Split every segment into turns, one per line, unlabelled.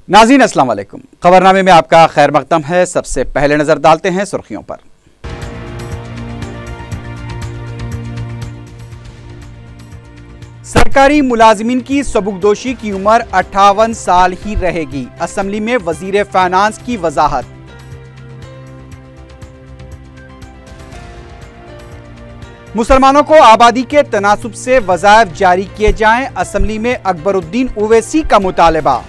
नाज़रीन अस्सलाम वालेकुम। खबरनामे में आपका खैर मकदम है। सबसे पहले नजर डालते हैं सुर्खियों पर। सरकारी मुलाजिमीन की सबुकदोशी की उम्र 58 साल ही रहेगी। असेंबली में वजीर फाइनेंस की वजाहत। मुसलमानों को आबादी के तनासुब से वज़ाइफ जारी किए जाएं। असेंबली में अकबरुद्दीन ओवैसी का मुतालबा।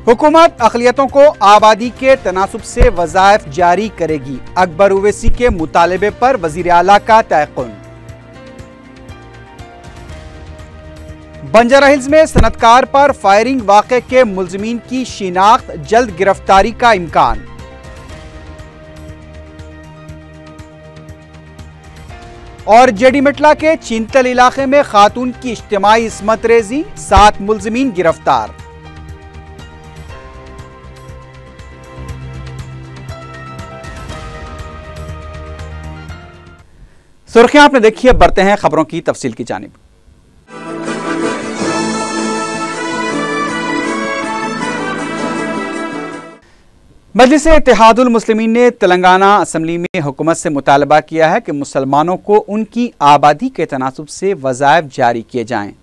हुकूमत अक़लियतों को आबादी के तनासुब से वज़ाइफ जारी करेगी। अकबर ओवैसी के मुतालबे पर वज़ीर आला का तयक़ुन। बंजारा हिल्स में सनतकार पर फायरिंग वाक़े के मुल्ज़िमीन की शिनाख्त, जल्द गिरफ्तारी का इम्कान। और जेडी मिटला के चिंतल इलाके में खातून की इज्तिमाई इस्मत रेजी, 7 मुल्ज़िमीन गिरफ्तार। सुर्खियां आपने देखी है, बढ़ते हैं खबरों की तफसील की जानिब। मजलिस इत्तेहादुल मुस्लिमीन ने तेलंगाना असेंबली में हुकूमत से मुतालबा किया है कि मुसलमानों को उनकी आबादी के तनासुब से वज़ाइफ जारी किए जाएं।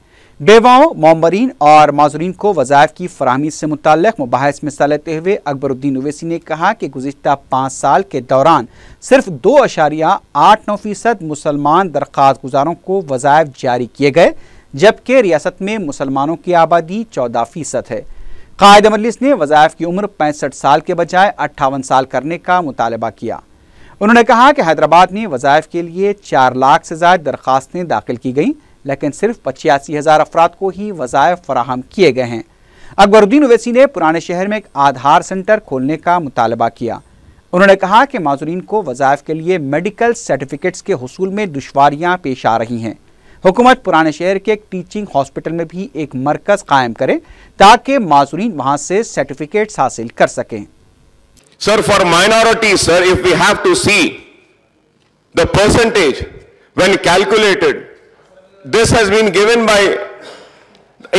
बेवाओं, मोमबरीन और माजूरीन को वज़ाइफ की फराहमी से मुताल्लिक़ मुबाहिस में हिस्सा लेते हुए अकबरुद्दीन ओवैसी ने कहा कि गुज़िश्ता 5 साल के दौरान सिर्फ 2.89% मुसलमान दरख्वास्त गुजारों को वज़ाइफ जारी किए गए, जबकि रियासत में मुसलमानों की आबादी 14% है। कायद मजलिस ने वज़ाइफ की उम्र 65 साल के बजाय 58 साल करने का मुतालबा किया। उन्होंने कहा कि हैदराबाद में वज़ाइफ के लिए 4 लाख से ज़्यादा दरख्वास्तें दाखिल की गईं, लेकिन सिर्फ 85,000 अफराद को ही वज़ाइफ फराहम किए गए हैं। अकबरुद्दीन ओवैसी ने पुराने शहर में एक आधार सेंटर खोलने का मुतालबा किया। उन्होंने कहा कि माजूरीन को वज़ाइफ के लिए मेडिकल सर्टिफिकेट्स के हुसूल में दुश्वारियां पेश आ रही हैं। हुकूमत पुराने शहर के एक टीचिंग हॉस्पिटल में भी एक मरकज कायम करे ताकि माजूरीन वहां से सर्टिफिकेट्स हासिल कर सकें।
Sir, for minorities sir, if we have to see the percentage when calculated, this has been given by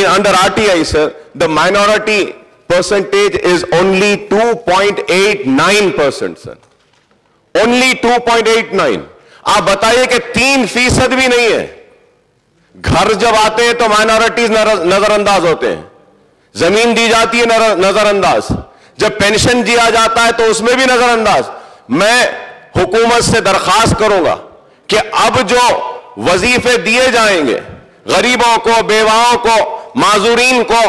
under RTI sir, the minority percentage is only 2.89% sir, only 2.89। आप बताइए कि 3% भी नहीं है। घर जब आते हैं तो माइनॉरिटीज नजरअंदाज होते हैं, जमीन दी जाती है नजरअंदाज, जब पेंशन दिया जाता है तो उसमें भी नजरअंदाज। मैं हुकूमत से दरखास्त करूंगा कि अब जो वजीफे दिए जाएंगे गरीबों को, बेवाओं को, माजूरीन को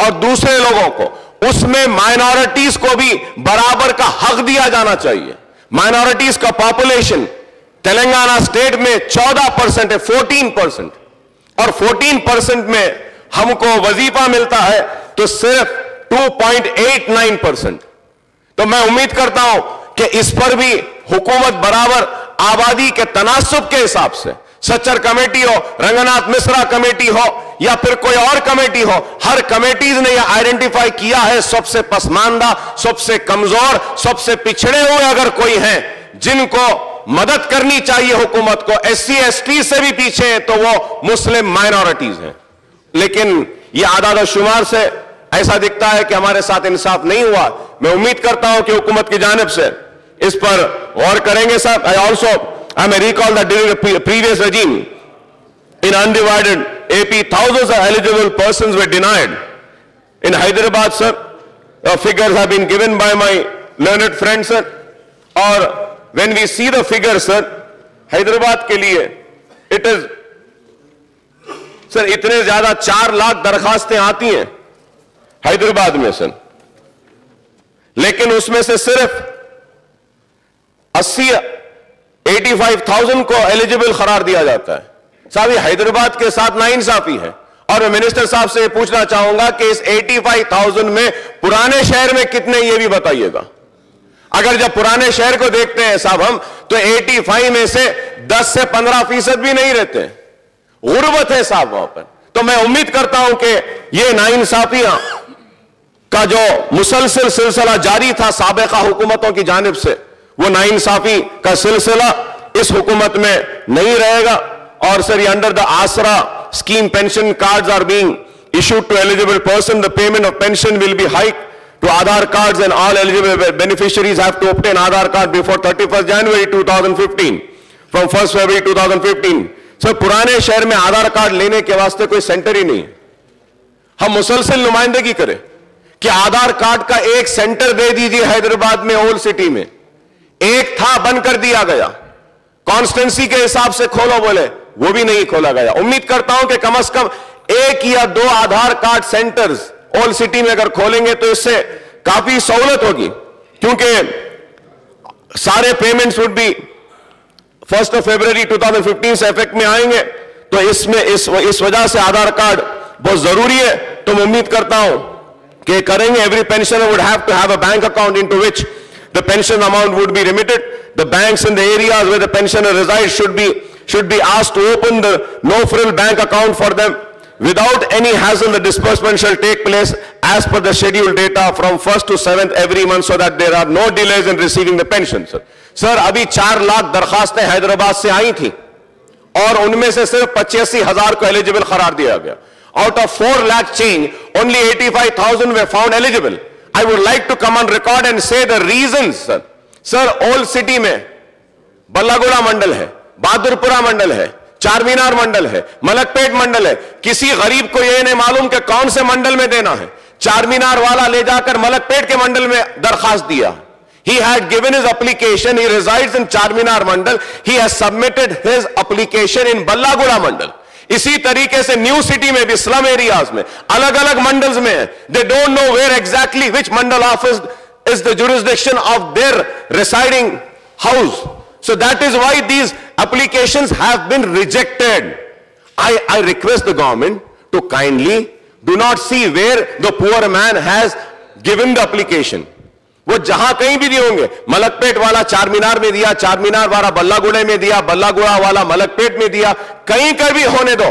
और दूसरे लोगों को, उसमें माइनॉरिटीज को भी बराबर का हक दिया जाना चाहिए। माइनॉरिटीज का पॉपुलेशन तेलंगाना स्टेट में 14% है, 14%, और 14% में हमको वजीफा मिलता है तो सिर्फ 2.89%। तो मैं उम्मीद करता हूं कि इस पर भी हुकूमत बराबर आबादी के तनासुब के हिसाब से, सच्चर कमेटी हो, रंगनाथ मिश्रा कमेटी हो या फिर कोई और कमेटी हो, हर कमेटीज ने यह आइडेंटिफाई किया है सबसे पसमानदा, सबसे कमजोर, सबसे पिछड़े हुए अगर कोई हैं जिनको मदद करनी चाहिए हुकूमत को, SC ST से भी पीछे हैं तो वो मुस्लिम माइनॉरिटीज हैं। लेकिन यह आदाद शुमार से ऐसा दिखता है कि हमारे साथ इंसाफ नहीं हुआ। मैं उम्मीद करता हूं कि हुकूमत की जानिब से इस पर गौर करेंगे साहब। I may recall that during the previous regime in undivided AP, thousands of eligible persons were denied. In Hyderabad, sir, figures have been given by my learned friends, sir. Or when we see the figures, sir, Hyderabad के लिए it is, sir, इतने ज्यादा 4 लाख दरखास्तें आती हैं हैदराबाद में sir, लेकिन उसमें से सिर्फ 85,000 को एलिजिबल करार दिया जाता है। साहब, ये हैदराबाद के साथ नाइंसाफी है। और मैं मिनिस्टर साहब से पूछना चाहूंगा कि इस 85,000 में पुराने शहर में कितने, ये भी बताइएगा। अगर जब पुराने शहर को देखते हैं साहब हम, तो 85 में से 10 से 15% भी नहीं रहते, गुर्बत है साहब वहां पर। तो मैं उम्मीद करता हूं कि ये नाइंसाफियां का जो मुसलसल सिलसिला जारी था साबिका हुकूमतों की जानिब से, वो नाइंसाफी का सिलसिला इस हुकूमत में नहीं रहेगा। और सर, ये अंडर द आसरा scheme pension cards are being issued to eligible person, the payment of pension will be hiked to Aadhaar cards, and all eligible beneficiaries have to obtain Aadhaar card before 31st January 2015 from 1st February 2015. Sir पुराने शहर में आधार card लेने के वास्ते कोई centre ही नहीं है। हम मुसलसल नुमाइंदगी करें कि आधार कार्ड का एक सेंटर दे दीजिए हैदराबाद में, ओल्ड सिटी में एक था, बंद कर दिया गया। कॉन्स्टेंसी के हिसाब से खोलो बोले, वो भी नहीं खोला गया। उम्मीद करता हूं कि कम से कम 1 या 2 आधार कार्ड सेंटर्स ओल्ड सिटी में अगर खोलेंगे तो इससे काफी सहूलत होगी, क्योंकि सारे पेमेंट्स वुड बी 1 फरवरी 2015 से इफेक्ट में आएंगे। तो इसमें इस वजह से आधार कार्ड बहुत जरूरी है। तो मैं उम्मीद करता हूं कि करेंगे। Every pensioner would have to have a bank account into which the pension amount would be remitted. The banks in the areas where the pensioner resides should be asked to open the no-frill bank account for them. Without any hassle, the disbursement shall take place as per the scheduled data from 1st to 7th every month, so that there are no delays in receiving the pension. Sir, अभी 4 लाख दरखास्तें हैदराबाद से आई थी और उनमें से सिर्फ 85,000 को eligible करार दिया गया। Out of 4 lakh change, only 85,000 were found eligible. I would like to come on record and say the reasons, sir. Sir, old city में बल्लागुड़ा मंडल है, बहादुरपुरा मंडल है, चारमीनार मंडल है, मलकपेट मंडल है। किसी गरीब को यह नहीं मालूम कि कौन से मंडल में देना है। चारमीनार वाला ले जाकर मलकपेट के मंडल में दरखास्त दिया। He had given his application. He resides in Charminar Mandal. He has submitted his application in Ballaguda मंडल। इसी तरीके से न्यू सिटी में भी स्लम एरियाज में अलग अलग मंडल्स में है। They don't know where exactly which mandal office is the jurisdiction of their residing house. So that is why these applications have been rejected. I request the government to kindly do not see where the poor man has given the application. वो जहां कहीं भी दिए होंगे, मलकपेट वाला चारमीनार में दिया, चारमीनार वाला बल्लागुड़े में दिया, बल्लागुड़ा वाला मलकपेट में दिया, कहीं का भी होने दो,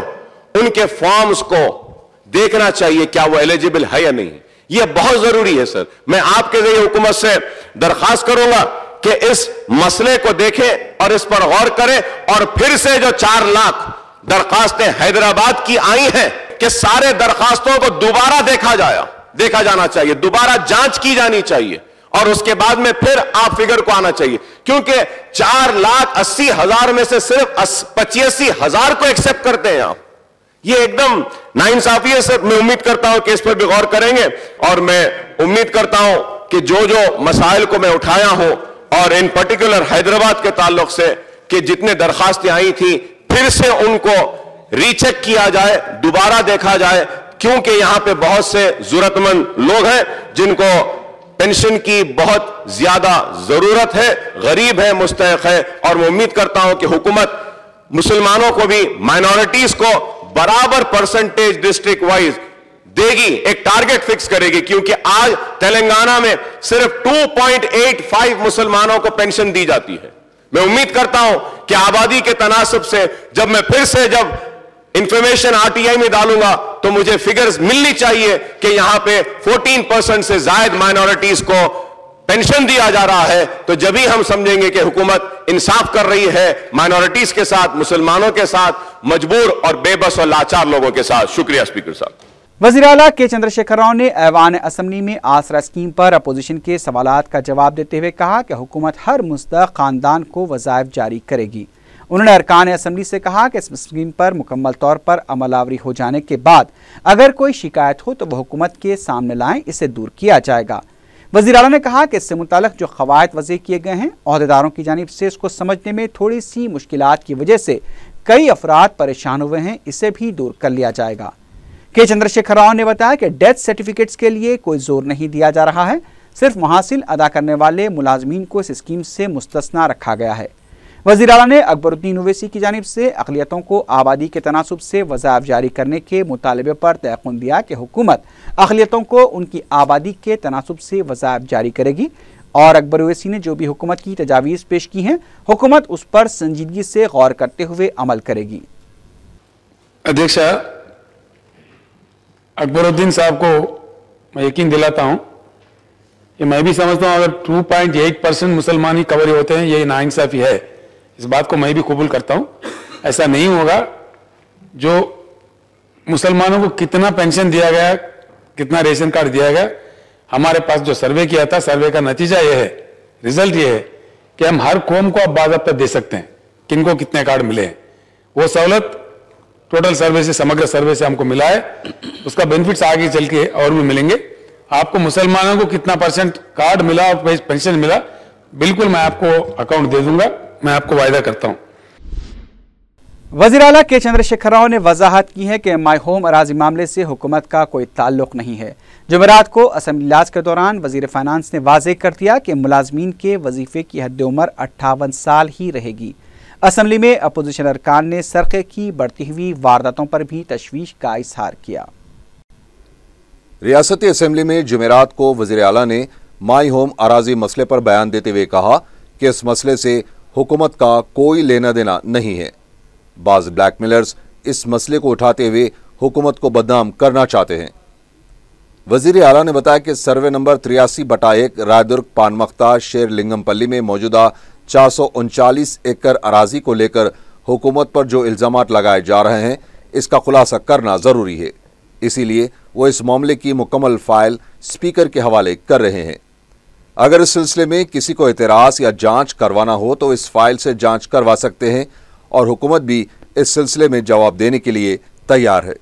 उनके फॉर्म्स को देखना चाहिए क्या वो एलिजिबल है या नहीं। ये बहुत जरूरी है सर। मैं आपके जरिए हुकूमत से दरखास्त करूंगा कि इस मसले को देखें और इस पर गौर करें, और फिर से जो 4 लाख दरखास्तें हैदराबाद की आई हैं कि सारे दरखास्तों को दोबारा देखा जाना चाहिए, दोबारा जांच की जानी चाहिए, और उसके बाद में फिर आप फिगर को आना चाहिए। क्योंकि 4,80,000 में से सिर्फ 85,000 को एक्सेप्ट करते हैं आप। ये एकदम नाइंसाफी है सर। मैं उम्मीद करता हूं कि इस पर भी गौर करेंगे, और मैं उम्मीद करता हूं कि जो मसाइल को मैं उठाया हूं, और इन पर्टिकुलर हैदराबाद के ताल्लुक से कि जितने दरखास्तें आई थी, फिर से उनको रीचेक किया जाए, दोबारा देखा जाए, क्योंकि यहां पे बहुत से जरूरतमंद लोग हैं जिनको पेंशन की बहुत ज्यादा जरूरत है, गरीब है, मुस्तहिक है। और मैं उम्मीद करता हूं कि हुकूमत मुसलमानों को भी, माइनॉरिटीज को बराबर परसेंटेज डिस्ट्रिक्ट वाइज देगी, एक टारगेट फिक्स करेगी। क्योंकि आज तेलंगाना में सिर्फ 2.85 मुसलमानों को पेंशन दी जाती है। मैं उम्मीद करता हूं कि आबादी के तनासब से जब इंफॉर्मेशन आरटीआई में डालूंगा तो मुझे फिगर्स मिलनी चाहिए कि यहां पे 14% से ज्यादा माइनॉरिटीज को पेंशन दिया जा रहा है। तो जब ही हम समझेंगे कि हुकूमत इंसाफ कर रही है माइनॉरिटीज के साथ, मुसलमानों के साथ, मजबूर और बेबस और लाचार लोगों के साथ। शुक्रिया स्पीकर साहब।
वज़ीर आला के चंद्रशेखर राव ने ऐवान असम्बली में आसरा स्कीम पर अपोजिशन के सवालात का जवाब देते हुए कहा कि हुकूमत हर मुस्तहक़ खानदान को वज़ाइफ जारी करेगी। उन्होंने अरकान असम्बली से कहा कि इस स्कीम पर मुकम्मल तौर पर अमलावरी हो जाने के बाद अगर कोई शिकायत हो तो वह हुकूमत के सामने लाएं, इसे दूर किया जाएगा। वज़ीर आला ने कहा कि इससे मुताल्लिक़ जो क़वायद वज़ी किए गए हैं, ओहदेदारों की जानिब से इसको समझने में थोड़ी सी मुश्किलात की वजह से कई अफराद परेशान हुए हैं, इसे भी दूर कर लिया जाएगा। के चंद्रशेखर राव ने बताया कि डेथ सर्टिफिकेट्स के लिए कोई जोर नहीं दिया जा रहा है, सिर्फ मुहासिल अदा करने वाले मुलाजमीन को इस स्कीम से मुस्तस्ना रखा गया है। वज़ीर आला ने अकबरुद्दीन ओवैसी की जानिब से अक़लियतों को आबादी के तनासुब से वज़ाइफ जारी करने के मुतालबे पर तयक़ुन दिया कि हुकूमत अक़लियतों को उनकी आबादी के तनासुब से वज़ाइफ जारी करेगी, और अकबर ओवैसी ने जो भी हुकूमत की तजावीज़ पेश की हैं, हुकूमत उस पर संजीदगी से गौर करते हुए अमल करेगी।
अध्यक्ष, अकबरुद्दीन साहब को मैं यकीन दिलाता हूं कि मैं भी समझता हूं अगर 2.8% मुसलमान ही कवर होते हैं, ये नाइंसाफी है। इस बात को मैं भी कबूल करता हूं। ऐसा नहीं होगा। जो मुसलमानों को कितना पेंशन दिया गया, कितना रेशन कार्ड दिया गया, हमारे पास जो सर्वे किया था, सर्वे का नतीजा यह है, रिजल्ट ये है कि हम हर कौम को अब बाज़ाब्ता दे सकते हैं किनको कितने कार्ड मिले हैं। वो सहूलत टोटल सर्वे से, समग्र सर्वे से हमको मिला है। उसका बेनिफिट्स आगे चल के और भी मिलेंगे। आपको मुसलमानों को कितना % कार्ड मिला और पेंशन मिला, बिल्कुल मैं आपको अकाउंट दे दूंगा, मैं आपको वायदा करता हूं।
वज़ीर आला के चंद्रशेखर राव ने वजाहत की है कि माई होम अराजी मामले से हुकूमत का कोई ताल्लुक नहीं है। जुमेरात को असम्बली इजलास के दौरान वज़ीर फाइनेंस ने वाज़ेह कर दिया कि मुलाजमीन के वजीफे की हद उम्र 58 साल ही रहेगी। असम्बली में अपोजिशन अरकान ने सरक़े की बढ़ती हुई वारदातों पर भी तशवीश का इजहार किया।
रियासती असम्बली में जुमेरात को वज़ीर आला ने माई होम अराजी मसले पर बयान देते हुए कहा कि इस मसले से हुकूमत का कोई लेना देना नहीं है। बाज़ ब्लैकमेलर्स इस मसले को उठाते हुए हुकूमत को बदनाम करना चाहते हैं। वज़ीर आला ने बताया कि सर्वे नंबर 83/1 रायदुर्ग पानमख्ता शेरलिंगमपल्ली में मौजूदा 439 एकड़ अराजी को लेकर हुकूमत पर जो इल्ज़ामात लगाए जा रहे हैं, इसका खुलासा करना ज़रूरी है। इसीलिए वो इस मामले की मुकम्मल फाइल स्पीकर के हवाले कर रहे हैं। अगर इस सिलसिले में किसी को एतराज़ या जांच करवाना हो तो इस फाइल से जांच करवा सकते हैं और हुकूमत भी इस सिलसिले में जवाब देने के लिए तैयार है।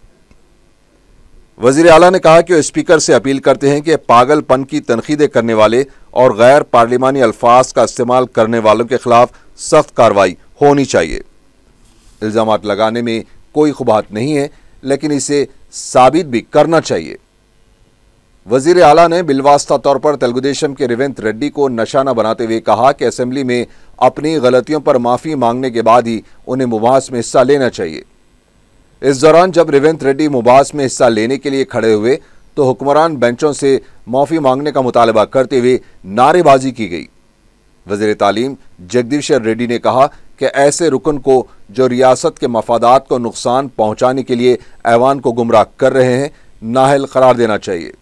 वज़ीर आला ने कहा कि वो स्पीकर से अपील करते हैं कि पागलपन की तनकीदें करने वाले और गैर पार्लिमानी अल्फाज का इस्तेमाल करने वालों के खिलाफ सख्त कार्रवाई होनी चाहिए। इल्ज़ामात लगाने में कोई खुबात नहीं है, लेकिन इसे साबित भी करना चाहिए। वज़ीर आला ने बिलवास्ता तौर पर तेलुगुदेशम के रेवंत रेड्डी को निशाना बनाते हुए कहा कि असेंबली में अपनी गलतियों पर माफ़ी मांगने के बाद ही उन्हें मुबाहस में हिस्सा लेना चाहिए। इस दौरान जब रेवंत रेड्डी मुबाहस में हिस्सा लेने के लिए खड़े हुए तो हुक्मरान बेंचों से माफ़ी मांगने का मुतालबा करते हुए नारेबाजी की गई। वज़ीर तालीम जगदीशर रेड्डी ने कहा कि ऐसे रुकन को जो रियासत के मफादात को नुकसान पहुंचाने के लिए ऐवान को गुमराह कर रहे हैं, नाअहल करार देना चाहिए।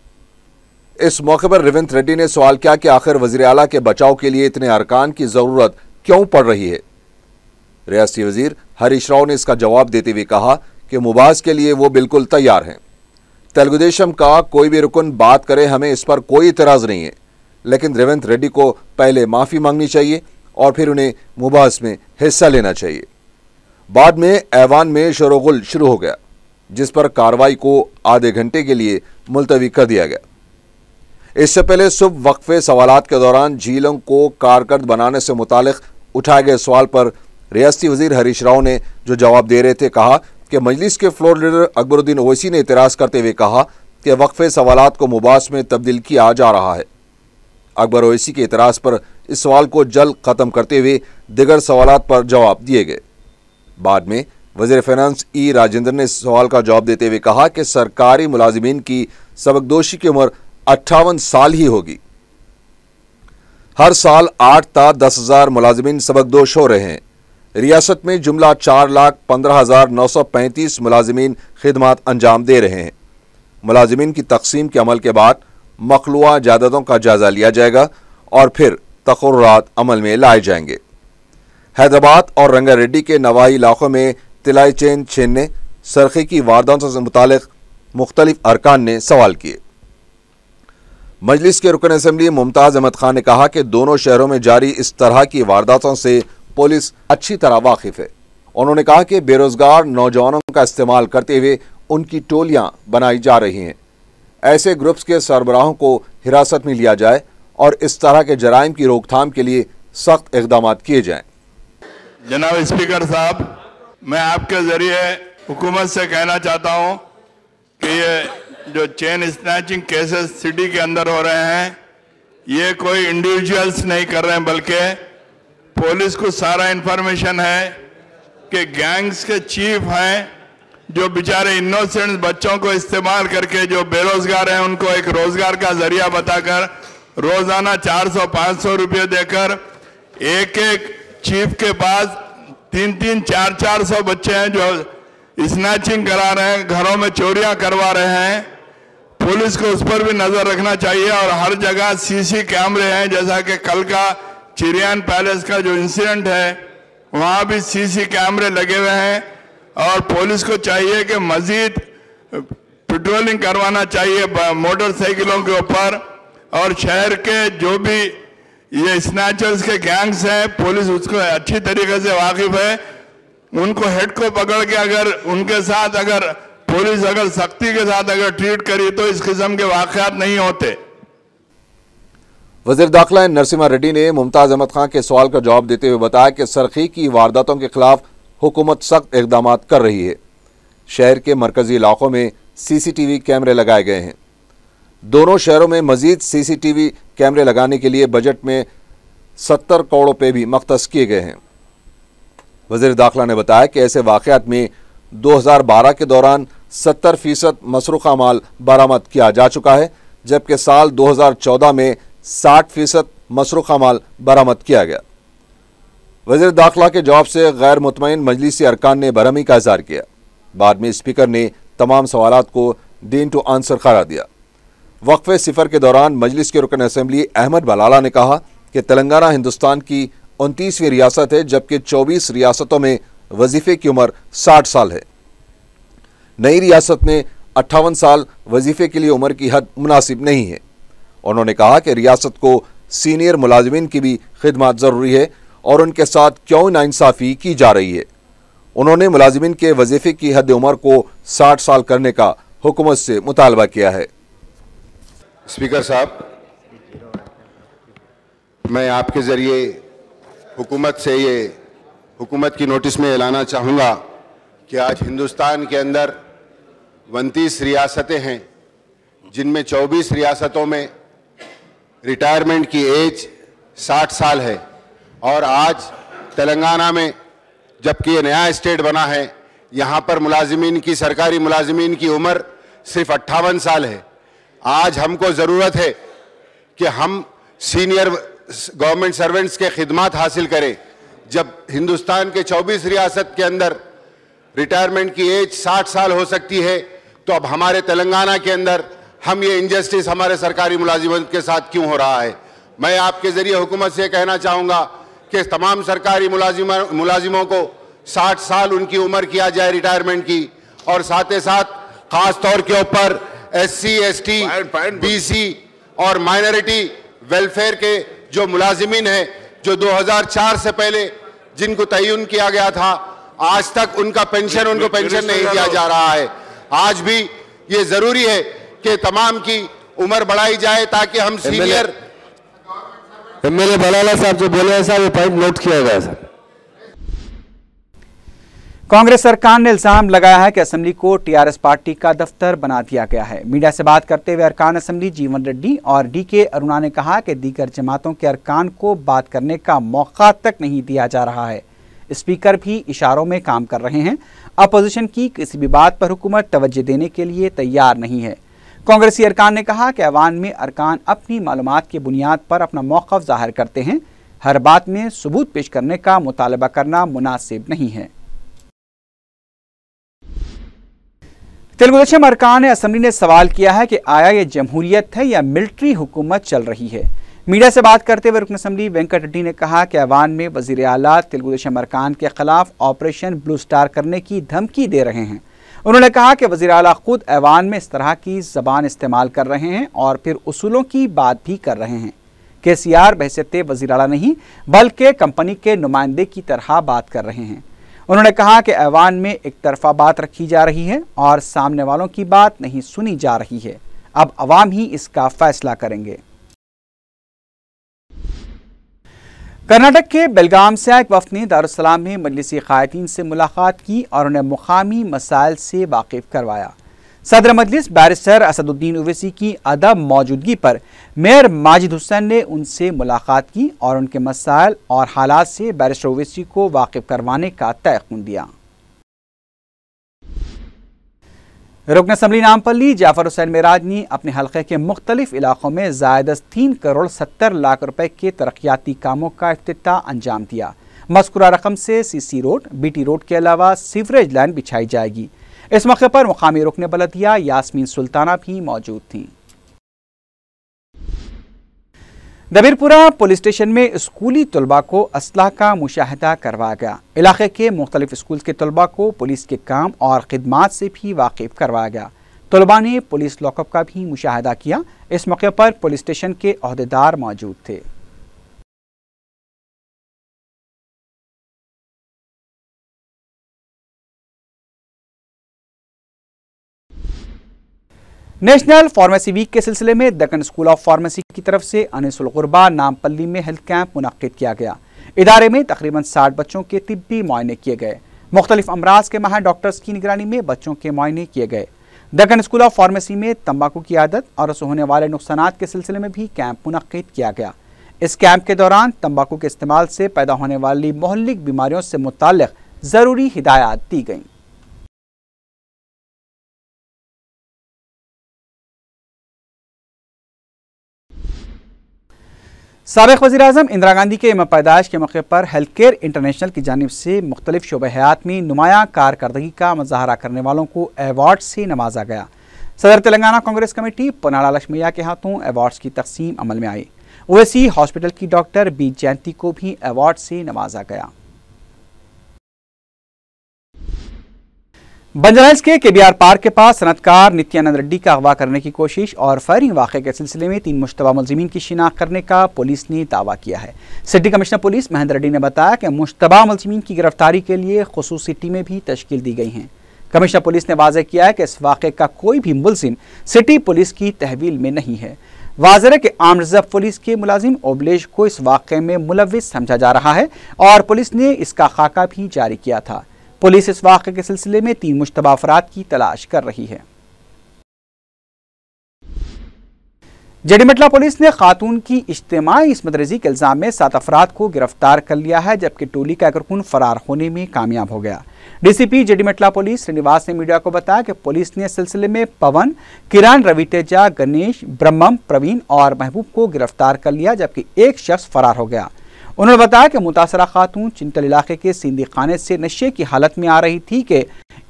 इस मौके पर रेवंत रेड्डी ने सवाल किया कि आखिर वज़ीर आला के बचाव के लिए इतने अरकान की ज़रूरत क्यों पड़ रही है। रियासती वज़ीर हरीश राव ने इसका जवाब देते हुए कहा कि मुबाहस के लिए वो बिल्कुल तैयार हैं। तेलुगुदेशम का कोई भी रुकन बात करे, हमें इस पर कोई इतराज़ नहीं है, लेकिन रेवंत रेड्डी को पहले माफ़ी मांगनी चाहिए और फिर उन्हें मुबाहस में हिस्सा लेना चाहिए। बाद में ऐवान में शोरगुल शुरू हो गया, जिस पर कार्रवाई को आधे घंटे के लिए मुलतवी कर दिया गया। इससे पहले सुबह वक्फे सवालात के दौरान झीलों को कारकर्द बनाने से मुतालिक उठाए गए सवाल पर रियासती वज़ीर हरीश राव ने जो जवाब दे रहे थे, कहा कि मजलिस के फ्लोर लीडर अकबरुद्दीन ओवैसी ने इतराज़ करते हुए कहा कि वक्फे सवालात को मुबाहस में तब्दील किया जा रहा है। अकबर ओवैसी के इतराज़ पर इस सवाल को जल्द ख़त्म करते हुए दिगर सवालात पर जवाब दिए गए। बाद में वज़ीर फाइनेंस ई राजेंद्र ने इस सवाल का जवाब देते हुए कहा कि सरकारी मुलाजिमीन की सबकदोशी की उम्र 58 साल ही होगी। हर साल 8 ta 10,000 मुलाजिमीन सबकदोश हो रहे हैं। रियासत में जुमला 4,15,935 मुलाजिमीन खिदमात अंजाम दे रहे हैं। मुलाजिमीन की तकसीम के अमल के बाद मखलूआ जायदादों का जायजा लिया जाएगा और फिर तक़र्रुरात अमल में लाए जाएंगे। हैदराबाद और रंगारेड्डी के नवाही इलाकों में तिलाई चेन छीनने, सरखे की वारदातों से मुतालिक मुख्तलिफ अरकान ने सवाल किए। मजलिस के रुकन असम्बली मुमताज़ अहमद खान ने कहा कि दोनों शहरों में जारी इस तरह की वारदातों से पुलिस अच्छी तरह वाकिफ है। उन्होंने कहा कि बेरोजगार नौजवानों का इस्तेमाल करते हुए उनकी टोलियां बनाई जा रही हैं। ऐसे ग्रुप्स के सरबराहों को हिरासत में लिया जाए और इस तरह के जराइम की रोकथाम के लिए सख्त इक़दाम किए जाएं।
जनाब स्पीकर साहब, मैं आपके जरिए हुकूमत से कहना चाहता हूं कि ये जो चेन स्नैचिंग केसेस सिटी के अंदर हो रहे हैं, ये कोई इंडिविजुअल्स नहीं कर रहे हैं, बल्कि पुलिस को सारा इंफॉर्मेशन है कि गैंग्स के चीफ हैं जो बेचारे इनोसेंट बच्चों को इस्तेमाल करके जो बेरोजगार हैं उनको एक रोजगार का जरिया बताकर रोजाना 400-500 रुपये देकर एक एक चीफ के पास 300 400 बच्चे हैं जो स्नैचिंग करा रहे हैं, घरों में चोरियां करवा रहे हैं। पुलिस को उस पर भी नजर रखना चाहिए और हर जगह सीसी कैमरे हैं, जैसा कि कल का चिरियान पैलेस का जो इंसिडेंट है वहां भी सीसी कैमरे लगे हुए हैं और पुलिस को चाहिए कि मजीद पेट्रोलिंग करवाना चाहिए मोटरसाइकिलों के ऊपर, और शहर के जो भी ये स्नैचर्स के गैंग्स हैं, पुलिस उसको अच्छी तरीके से वाकिफ है, उनको हेड को पकड़ के अगर उनके साथ अगर पुलिस अगर सख्ती के साथ अगर ट्रीट करी तो इस किस्म के वाकयात नहीं होते।
वज़ीर दाखिला नरसिम्हा रेड्डी ने मुमताज अहमद खान के सवाल का जवाब देते हुए बताया कि सरखी की वारदातों के खिलाफ हुकूमत सख्त इक़दाम कर रही है। शहर के मरकजी इलाकों में CCTV कैमरे लगाए गए हैं। दोनों शहरों में मजीद CCTV कैमरे लगाने के लिए बजट में 70 करोड़ रुपये भी मख्तस किए गए हैं। वज़ीर दाखिला ने बताया कि ऐसे वाक़यात में 2012 के दौरान 70% मसरूक़ा माल बरामद किया जा चुका है, जबकि साल 2014 में 60% मसरूक़ा माल बरामद किया गया। वज़ीर दाखिला के जवाब से गैर मुतमईन मजलिसी अरकान ने बरहमी का इज़हार किया। बाद में स्पीकर ने तमाम सवालात को डीन टू आंसर करार दिया। वक्फे सिफर के दौरान मजलिस के रुकन असेंबली अहमद बलाला ने कहा कि तेलंगाना हिंदुस्तान की 29वीं रियासत है, जबकि 24 रियासतों में वजीफे की उम्र 60 साल है। नई रियासत में 58 साल वजीफे के लिए उम्र की हद मुनासिब नहीं है। उन्होंने कहा कि रियासत को सीनियर मुलाजिमीन की भी खिदमत ज़रूरी है और उनके साथ क्यों नाइंसाफ़ी की जा रही है। उन्होंने मुलाजिमीन के वजीफे की हद उम्र को 60 साल करने का हुकूमत से मुतालबा किया है।
स्पीकर साहब, मैं आपके ज़रिए हुकूमत से ये हुकूमत की नोटिस में ऐलाना चाहूँगा कि आज हिंदुस्तान के अंदर 29 रियासतें हैं, जिनमें 24 रियासतों में रिटायरमेंट की एज 60 साल है, और आज तेलंगाना में जबकि ये नया स्टेट बना है, यहाँ पर मुलाजिमीन की सरकारी मुलाजिमीन की उम्र सिर्फ 58 साल है। आज हमको ज़रूरत है कि हम सीनियर गवर्नमेंट सर्वेंट्स के खिदमत हासिल करें। जब हिंदुस्तान के 24 रियासत के अंदर रिटायरमेंट की एज 60 साल हो सकती है, तो अब हमारे तेलंगाना के अंदर हम ये इनजस्टिस हमारे सरकारी मुलाजिमों के साथ क्यों हो रहा है। मैं आपके ज़रिए हुकूमत से कहना चाहूँगा कि तमाम सरकारी मुलाजिमों को 60 साल उनकी उम्र किया जाए रिटायरमेंट की, और साथ ही साथ ख़ास तौर के ऊपर SC, ST, BC और माइनॉरिटी वेलफेयर के जो मुलाजिमीन हैं, जो 2004 से पहले जिनको तयन किया गया था, आज तक उनको पेंशन नहीं दिया जा रहा है। आज भी ये ज़रूरी है कि तमाम की उम्र बढ़ाई जाए ताकि हम सीनियर
MLA बलाला साहब जो बोले हैं साहब, वो पॉइंट नोट किया गया सर।
कांग्रेस सरकार ने इल्जाम लगाया है कि असेंबली को TRS पार्टी का दफ्तर बना दिया गया है। मीडिया से बात करते हुए अरकान असेंबली जीवन रेड्डी और DK अरुणा ने कहा कि दीगर जमातों के अरकान को बात करने का मौका तक नहीं दिया जा रहा है। स्पीकर भी इशारों में काम कर रहे हैं। अपोजिशन की किसी भी बात पर हुकूमत तवज्जो देने के लिए तैयार नहीं है। कांग्रेसी अरकान ने कहा कि अवान में अरकान अपनी मालूमात की बुनियाद पर अपना मौक़िफ़ ज़ाहिर करते हैं। हर बात में सबूत पेश करने का मुतालबा करना मुनासिब नहीं है। तेलुगुदेशम अरकान असेंबली ने सवाल किया है कि आया ये जमहूरियत है या मिलिट्री हुकूमत चल रही है। मीडिया से बात करते हुए रुकन असेंबली वेंकट रेड्डी ने कहा कि अवान में वज़ीर आला तेलुगुदेशम अरकान के खिलाफ ऑपरेशन ब्लू स्टार करने की धमकी दे रहे हैं। उन्होंने कहा कि वज़ीर आला खुद ऐवान में इस तरह की ज़बान इस्तेमाल कर रहे हैं और फिर उसूलों की बात भी कर रहे हैं। KCR बहैसियत वज़ीर आला नहीं बल्कि कंपनी के नुमाइंदे की तरह बात कर रहे हैं। उन्होंने कहा कि ऐवान में एक तरफा बात रखी जा रही है और सामने वालों की बात नहीं सुनी जा रही है। अब अवाम ही इसका फैसला करेंगे। कर्नाटक के बेलगाम से एक वफ़द ने दारुस्सलाम में मजलिसी क़ायदीन से मुलाकात की और उन्हें मुकामी मसाइल से वाकिफ़ करवाया। सदर मजलिस बैरिस्टर असदुद्दीन ओवैसी की अदम मौजूदगी पर मेयर माजिद हुसैन ने उनसे मुलाकात की और उनके मसाइल और हालात से बैरिस्टर ओवैसी को वाकिफ़ करवाने का तयक़ुन दिया। रुकन असेंबली नामपल्ली जाफर हुसैन मेराज ने अपने हल्के के मुख्तलिफ इलाकों में ज़ायद 3 करोड़ 70 लाख रुपए के तरक्याती कामों का इफ्तिताह अंजाम दिया। मज़कूरा रकम से CC रोड, BT रोड के अलावा सीवरेज लाइन बिछाई जाएगी। इस मौके पर मुकामी रुकन बलदिया यास्मीन सुल्ताना भी मौजूद थीं। दबीरपुरा पुलिस स्टेशन में स्कूली तलबा को असलाह का मुशाहिदा करवाया गया। इलाके के मुख्तलिफ स्कूल के तलबा को पुलिस के काम और खिदमात से भी वाकिफ करवाया गया। तलबा ने पुलिस लॉकअप का भी मुशाहिदा किया। इस मौके पर पुलिस स्टेशन के अहदेदार मौजूद थे। नेशनल फार्मेसी वीक के सिलसिले में दक्कन स्कूल ऑफ फार्मेसी की तरफ से अनीसुल गुरबा नामपल्ली में हेल्थ कैंप मुनक्किद किया गया। इदारे में तकरीबन 60 बच्चों के तिब्बी मुआयने किए गए। मुख्तलिफ अमराज के माहिर डॉक्टर्स की निगरानी में बच्चों के मुआयने किए गए। दक्कन स्कूल ऑफ फार्मेसी में तंबाकू की आदत और उससे होने वाले नुकसानात के सिलसिले में भी कैंप मुनक्किद किया गया। इस कैंप के दौरान तंबाकू के इस्तेमाल से पैदा होने वाली मोहल्लिक बीमारियों से मुताल्लिक जरूरी हिदायत दी गई। साबिक वज़ीर-ए-आज़म इंदिरा गांधी के यौम पैदाइश के मौके पर हेल्थ केयर इंटरनेशनल की जानिब से मुख्तलिफ शोबे हयात में नुमायां कारकर्दगी का मुजाहरा करने वालों को अवार्ड से नवाजा गया। सदर तेलंगाना कांग्रेस कमेटी पनाड़ा लक्ष्मैया के हाथों अवार्ड्स की तकसीम अमल में आई। ओवैसी हॉस्पिटल की डॉक्टर बी जयंती को भी अवार्ड से नवाजा गया। बंजारा हिल्स के केबीआर पार्क के पास सनतकार नित्यानंद रेड्डी का अगवा करने की कोशिश और फायरिंग वाक़े के सिलसिले में 3 मुश्तबा मुलजिमीन की शिनाख्त करने का पुलिस ने दावा किया है। City commissioner police Mahendra Reddy ने बताया कि मुश्तबा मुलजिमीन की गिरफ्तारी के लिए खुसूसी टीमें भी तश्कील दी गई हैं। कमिश्नर पुलिस ने वाज़ेह किया है कि इस वाक़े का कोई भी मुलजिम सिटी पुलिस की तहवील में नहीं है। वाज़ेह है कि आर्म रिजर्व पुलिस के मुलाजिम ओबलेश को इस वाक़े में मुलव्विस समझा जा रहा है और पुलिस ने इसका खाका भी जारी किया था। पुलिस इस वाक़े के सिलसिले में 3 मुश्तबा अफराद की तलाश कर रही है। जड़ीमटला पुलिस ने खातून की इज्तिमाई इस्मत रेज़ी के इल्जाम में 7 अफराद को गिरफ्तार कर लिया है, जबकि टोली का कारकुन फरार होने में कामयाब हो गया। डीसीपी जड़ीमटला पुलिस श्रीनिवास ने मीडिया को बताया कि पुलिस ने इस सिलसिले में पवन, किरण, रवितेजा, गणेश, ब्रह्मम, प्रवीण और महबूब को गिरफ्तार कर लिया, जबकि एक शख्स फरार हो गया। उन्होंने बताया कि मुतासरा खातून चिंतल इलाके के सिंधी खाने से नशे की हालत में आ रही थी कि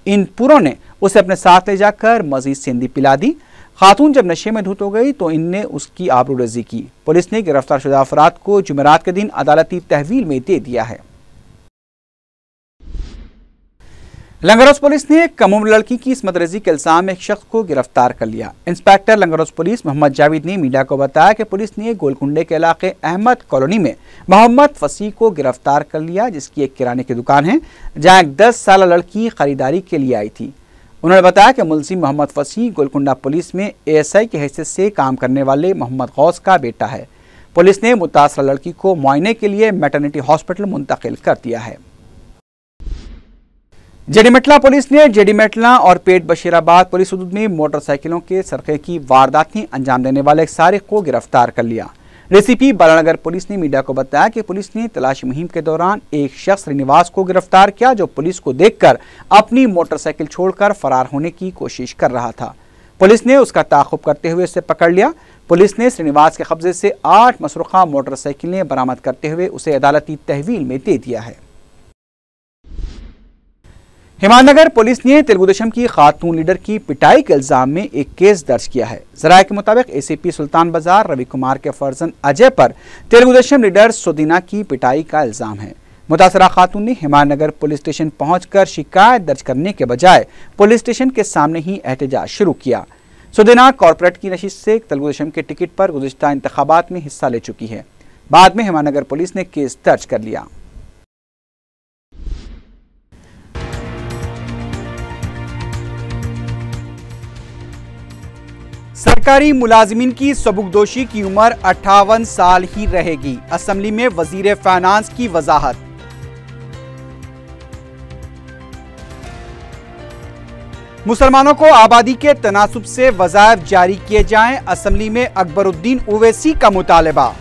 इन पुरों ने उसे अपने साथ ले जाकर मजीद सिंधी पिला दी। खातून जब नशे में धुत हो गई तो इनने उसकी आबरूरेज़ी की। पुलिस ने गिरफ्तार शुदा अफराद को जुमेरात के दिन अदालती तहवील में दे दिया है। लंगरोज पुलिस ने कम उम्र लड़की की इस्मत रेज़ी के इल्जाम में एक शख्स को गिरफ्तार कर लिया। इंस्पेक्टर लंगरोज पुलिस मोहम्मद जावेद ने मीडिया को बताया कि पुलिस ने गोलकुंडे के इलाके अहमद कॉलोनी में मोहम्मद फसी को गिरफ्तार कर लिया, जिसकी एक किराने की दुकान है जहां एक 10 साल लड़की खरीदारी के लिए आई थी। उन्होंने बताया कि मुलजिम मोहम्मद फसी गोलकुंडा पुलिस में ASI की हैसियत से काम करने वाले मोहम्मद गौस का बेटा है। पुलिस ने मुतासरा लड़की को मुआयने के लिए मैटरनिटी हॉस्पिटल मुंतकिल कर दिया है। जड़ीमटला पुलिस ने जड़ीमटला और पेट बशीराबाद पुलिस हदूद में मोटरसाइकिलों के सरके की वारदातें अंजाम देने वाले एक सारिक को गिरफ्तार कर लिया। डीसीपी बालानगर पुलिस ने मीडिया को बताया कि पुलिस ने तलाशी मुहिम के दौरान एक शख्स श्रीनिवास को गिरफ्तार किया, जो पुलिस को देखकर अपनी मोटरसाइकिल छोड़कर फरार होने की कोशिश कर रहा था। पुलिस ने उसका ताक़ुब करते हुए उसे पकड़ लिया। पुलिस ने श्रीनिवास के कब्जे से 8 मसरूखा मोटरसाइकिलें बरामद करते हुए उसे अदालती तहवील में दे दिया है। हिमानगर पुलिस ने तेलुगु देशम की खातून लीडर की पिटाई के इल्जाम में एक केस दर्ज किया है। जराये के मुताबिक ACP सुल्तान बाजार रवि कुमार के फर्जन अजय पर तेलुगु देशम लीडर सुदीना की पिटाई का इल्जाम है। मुतासरा खातून ने हिमानगर पुलिस स्टेशन पहुंचकर शिकायत दर्ज करने के बजाय पुलिस स्टेशन के सामने ही एहतजाज शुरू किया। सुदीना कॉर्पोरेट की नशिश से तेलुगु देशम के टिकट पर गुज़िश्ता इंतखाबात में हिस्सा ले चुकी है। बाद में हिमानगर पुलिस ने केस दर्ज कर लिया। सरकारी मुलाजिमीन की सबूकदोशी की उम्र 58 साल ही रहेगी। असेंबली में वजीर फाइनेंस की वजाहत। मुसलमानों को आबादी के तनासुब से वज़ाइफ जारी किए जाएं, असेंबली में अकबरुद्दीन ओवैसी का मुतालबा।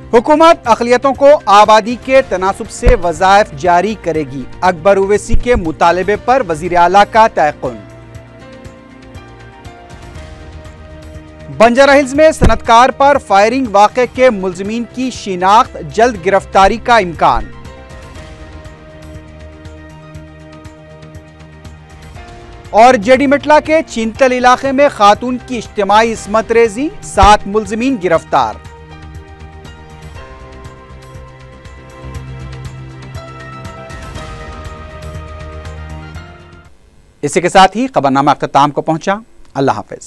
हुकूमत अक़लियतों को आबादी के तनासुब से वज़ाइफ जारी करेगी। अकबर ओवैसी के मुतालबे पर वज़ीर आला का तयक़ुन। बंजारा हिल्स में सनतकार पर फायरिंग वाक़े के मुलज़िमीन की शिनाख्त, जल्द गिरफ्तारी का इम्कान। और जड़ीमटला के चिंतल इलाके में खातून की इज्तिमाई इस्मत रेज़ी, 7 मुलज़िमीन गिरफ्तार। इसी के साथ ही खबरनामा अख्ताम को पहुंचा। अल्लाह हाफिज।